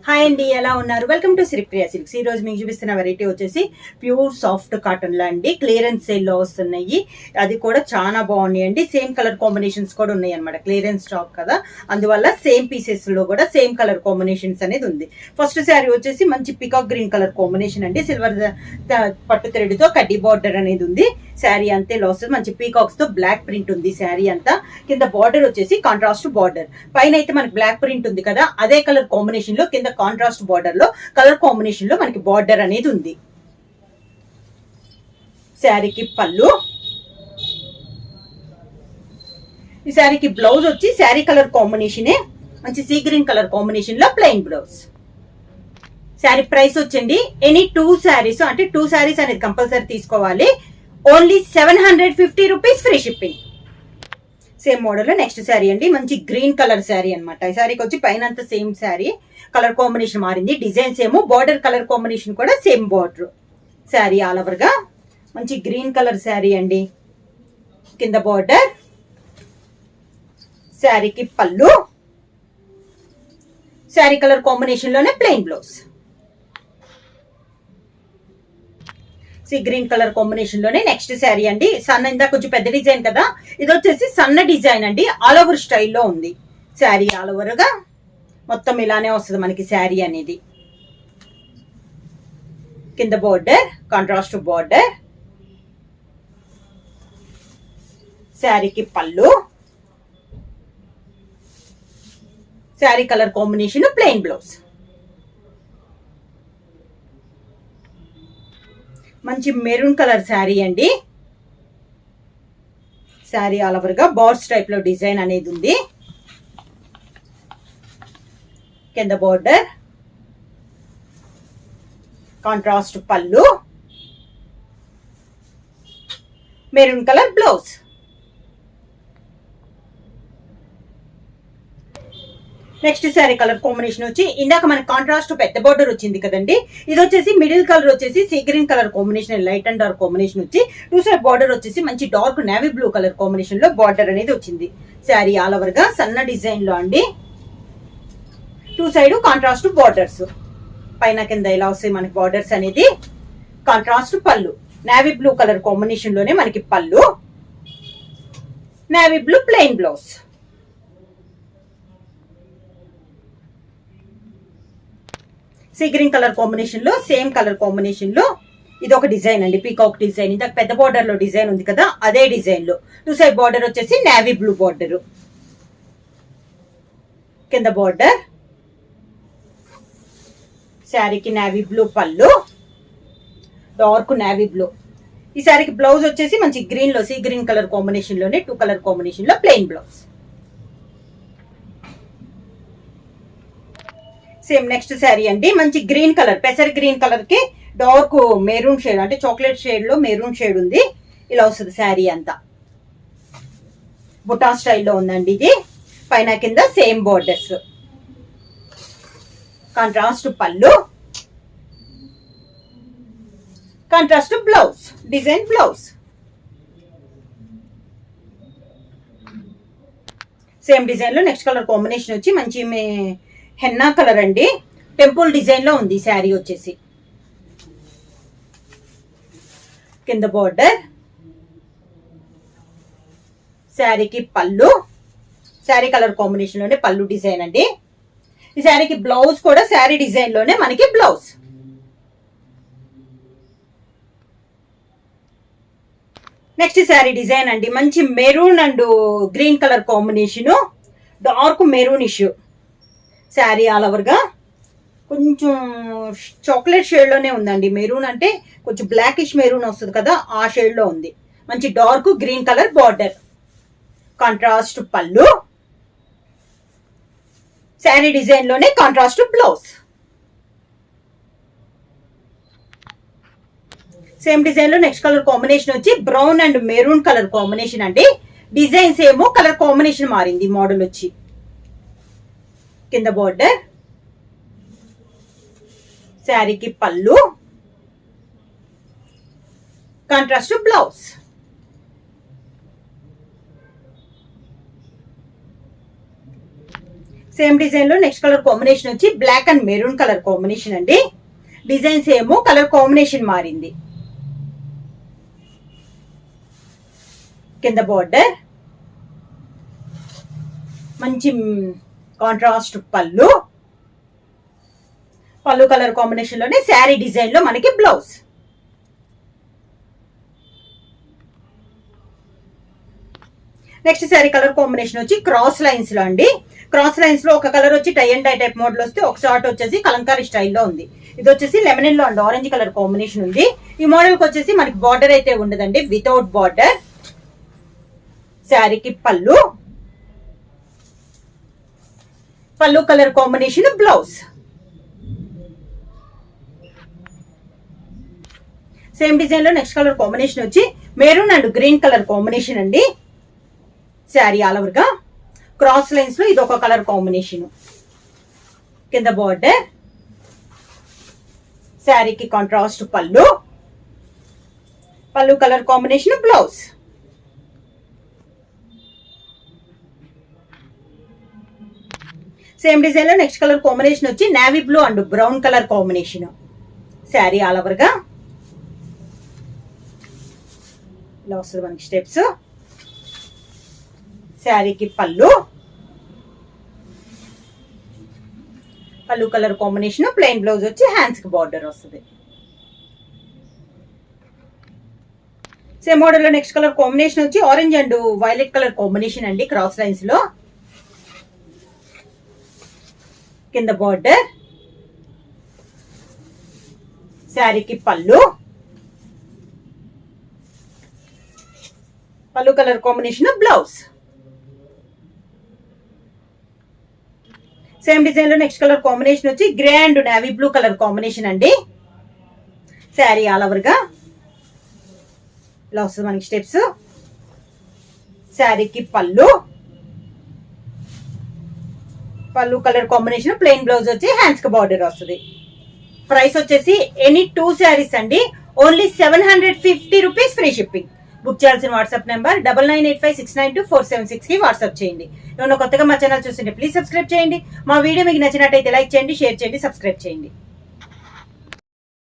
Hi అండి, ఎలా ఉన్నారు? Welcome to Sripriya silks. ఈ రోజు మీకు చూపిస్తున్న వెరైటీ వచ్చేసి ప్యూర్ సాఫ్ట్ కాటన్ లో అండి. క్లియరెన్స్ సేల్ లో వస్తున్నాయి. అది కూడా చాలా బాగున్నాయి అండి. సేమ్ కలర్ కాంబినేషన్స్ కూడా ఉన్నాయి అనమాట. క్లియరెన్స్ స్టాక్ కదా, అందువల్ల సేమ్ పీసెస్ లో కూడా సేమ్ కలర్ కాంబినేషన్స్ అనేది ఉంది. ఫస్ట్ శారీ వచ్చేసి మంచి పికాక్ గ్రీన్ కలర్ కాంబినేషన్ అండి. సిల్వర్ పట్టు థ్రెడ్ తో కడ్డీ బార్డర్ అనేది ఉంది. శారీ అంతే లాస్ మంచి పీకాక్స్ తో బ్లాక్ ప్రింట్ ఉంది. శారీ అంతా కింద బార్డర్ వచ్చేసి కాంట్రాస్ట్ బార్డర్. పైన అయితే మనకి బ్లాక్ ప్రింట్ ఉంది కదా, అదే కలర్ కాంబినేషన్ లో కింద కాంట్రాస్ట్ బార్డర్ లో కలర్ కాంబినేషన్ లో మనకి బార్డర్ అనేది ఉంది. శారీకి పళ్ళు, ఈ శారీకి బ్లౌజ్ వచ్చి శారీ కలర్ కాంబినేషనే మంచి సీ గ్రీన్ కలర్ కాంబినేషన్ లో ప్లెయిన్ బ్లౌజ్. శారీ ప్రైస్ వచ్చండి ఎనీ 2 శారీస్ అంటే 2 శారీస్ అనేది కంపల్సరీ తీసుకోవాలి. Only 750 rupees free shipping. Same model లో నెక్స్ట్ శారీ అండి. మంచి గ్రీన్ కలర్ శారీ అనమాట. ఈ శారీకి వచ్చి పైన అంతా సేమ్ శారీ, కలర్ కాంబినేషన్ మారింది. డిజైన్స్ ఏమో బార్డర్ కలర్ కాంబినేషన్ కూడా same border. Sari all over గా మంచి గ్రీన్ కలర్ శారీ అండి. కింద బార్డర్, శారీకి పళ్ళు, శారీ కలర్ కాంబినేషన్ లోనే plain blouse. Sea green colour combination లోనే నెక్స్ట్ శారీ అండి. సన్న ఇందా కొంచెం పెద్ద డిజైన్ కదా, ఇది వచ్చేసి సన్న డిజైన్ అండి. ఆల్ ఓవర్ స్టైల్లో ఉంది. శారీ ఆల్ ఓవర్ గా మొత్తం ఇలానే వస్తుంది మనకి శారీ అనేది. కింద బార్డర్ కాంట్రాస్ట్ బార్డర్, శారీకి పళ్ళు, sari colour combination plain blouse. మంచి మెరూన్ కలర్ శారీ అండి. శారీ ఆల్ ఓవర్ గా బార్స్ టైప్ లో డిజైన్ అనేది ఉంది. కింద బార్డర్, కాంట్రాస్ట్ పళ్ళు, maroon colour blouse. Next sari colour combination వచ్చి ఇందాక మనకి కాంట్రాస్ట్ పెద్ద బార్డర్ వచ్చింది కదండి, ఇది వచ్చేసి మిడిల్ కలర్ వచ్చేసి sea green colour combination, light and dark combination వచ్చి 2 సైడ్ బార్డర్ వచ్చేసి మంచి dark navy blue colour combination లో బార్డర్ అనేది వచ్చింది. శారీ ఆల్ ఓవర్ గా సన్న డిజైన్ లో అండి. 2 సైడ్ కాంట్రాస్ట్ బార్డర్స్, పైన కింద ఇలా వస్తాయి మనకి బార్డర్స్ అనేది. కాంట్రాస్ట్ పళ్ళు, నేవీ బ్లూ కలర్ కాంబినేషన్ లోనే మనకి పళ్ళు, navy blue plain blouse. Sea green colour combination లో సేమ్ కలర్ కాంబినేషన్ లో ఇది ఒక డిజైన్ అండి. Peacock design. ఇంత పెద్ద బార్డర్ లో డిజైన్ ఉంది కదా, అదే డిజైన్ లో 2 సైడ్ బార్డర్ వచ్చేసి నేవీ బ్లూ బార్డర్. కింద బార్డర్, శారీకి నేవీ బ్లూ పళ్ళు, డార్క్ నేవీ బ్లూ. ఈ శారీకి బ్లౌజ్ వచ్చేసి మంచి గ్రీన్ లో సీ గ్రీన్ కలర్ కాంబినేషన్ లోనే 2 కలర్ కాంబినేషన్ లో plain blouse. Same next sari అండి. మంచి గ్రీన్ కలర్, పెసర్ గ్రీన్ కలర్ కి డార్క్ మెరూన్ షేడ్ అంటే చాక్లెట్ షేడ్ లో మెరూన్ షేడ్ ఉంది. ఇలా వస్తుంది శారీ అంతా. బుటా స్టైల్లో ఉందండి ఇది. పైన కింద సేమ్ బోర్డర్స్, కాంట్రాస్ట్ పళ్ళు, contrast blouse, design blouse. Same design లో నెక్స్ట్ కలర్ కాంబినేషన్ వచ్చి మంచి హెన్నా కలర్ అండి. టెంపుల్ డిజైన్ లో ఉంది శారీ వచ్చేసి. కింద బార్డర్, శారీకి పళ్ళు, శారీ కలర్ కాంబినేషన్ లోనే పళ్ళు డిజైన్ అండి. ఈ శారీకి బ్లౌజ్ కూడా శారీ డిజైన్ లోనే మనకి బ్లౌజ్. నెక్స్ట్ శారీ డిజైన్ అండి. మంచి maroon and green colour combination, dark maroon issue. Sari all over గా కొంచెం చాక్లెట్ షేడ్ లోనే ఉందండి. మెరూన్ అంటే కొంచెం బ్లాకిష్ మెరూన్ వస్తుంది కదా, ఆ షేడ్ లో ఉంది. మంచి dark green colour border, contrast pallu, sari design లోనే కాంట్రాస్ట్ బ్లౌజ్. సేమ్ డిజైన్ లో నెక్స్ట్ కలర్ కాంబినేషన్ వచ్చి brown and maroon colour combination అండి. డిజైన్స్ ఏమో కలర్ కాంబినేషన్ మారింది. మోడల్ వచ్చి కింద బార్డర్, శారీకి pallu, contrast blouse. Same design లో నెక్స్ట్ కలర్ కాంబినేషన్ వచ్చి black and maroon colour combination అండి. డిజైన్ సేమ్, కలర్ కాంబినేషన్ మారింది. కింద బార్డర్, మంచి కాంట్రాస్ట్ పళ్ళు కలర్ కాంబినేషన్ లోనే శారీ డిజైన్ లో మనకి blouse. Next sari colour combination వచ్చి క్రాస్ లైన్స్ లో అండి. క్రాస్ లైన్స్ లో ఒక కలర్ వచ్చి tie and dye type model వస్తే, ఒక షార్ట్ వచ్చేసి కలంకారీ స్టైల్లో ఉంది. ఇది వచ్చేసి లెమన్ లో అండ్ ఆరెంజ్ కలర్ కాంబినేషన్ ఉంది. ఈ మోడల్ కి వచ్చేసి మనకి బార్డర్ అయితే ఉండదండి, వితౌట్ బార్డర్. శారీకి పళ్ళు colour combination blouse. Same design లో నెక్స్ట్ కలర్ కాంబినేషన్ వచ్చి maroon and green colour combination అండి. శారీ ఆల్ ఓవర్ గా క్రాస్ లైన్స్ లో ఇది ఒక కలర్ కాంబినేషన్. కింద బార్డర్, శారీకి కాంట్రాస్ట్ పళ్ళు colour combination blouse. Same design లో నెక్స్ట్ కలర్ కాంబినేషన్ వచ్చి navy blue and brown colour combination. Sari all over గా ఇలా వస్తుంది మనకి స్టెప్స్. శారీకి పళ్ళు కలర్ కాంబినేషన్, ప్లెయిన్ బ్లౌజ్ వచ్చి హ్యాండ్స్ కి బార్డర్ వస్తుంది. సేమ్ మోడల్ లో నెక్స్ట్ కలర్ కాంబినేషన్ వచ్చి orange and violet colour combination అండి. క్రాస్ లైన్స్ లో కింద బార్డర్, శారీకి పళ్ళు colour combination blouse. Same design లో నెక్స్ట్ కలర్ కాంబినేషన్ వచ్చి grey and navy blue colour combination అండి. శారీ ఆల్ ఓవర్ గా ఇలా వస్తుంది మనకి స్టెప్స్. శారీకి పళ్ళు కలర్ కాంబినేషన్, ప్లెయిన్ బ్లౌజ్ వచ్చి హ్యాండ్స్ కి బార్డర్ వస్తుంది. ప్రైస్ వచ్చేసి ఎనీ 2 శారీస్ అండి, only 750 rupees free shipping. Book చేయాల్సిన వాట్సాప్ నెంబర్ 9985692476 కి వాట్సాప్ చేయండి. ఏమన్నా కొత్తగా మా ఛానల్ చూస్తుంటే ప్లీజ్ సబ్స్క్రైబ్ చేయండి. మా వీడియో మీకు నచ్చినట్టయితే లైక్ చేయండి, షేర్ చేయండి, సబ్స్క్రైబ్ చేయండి.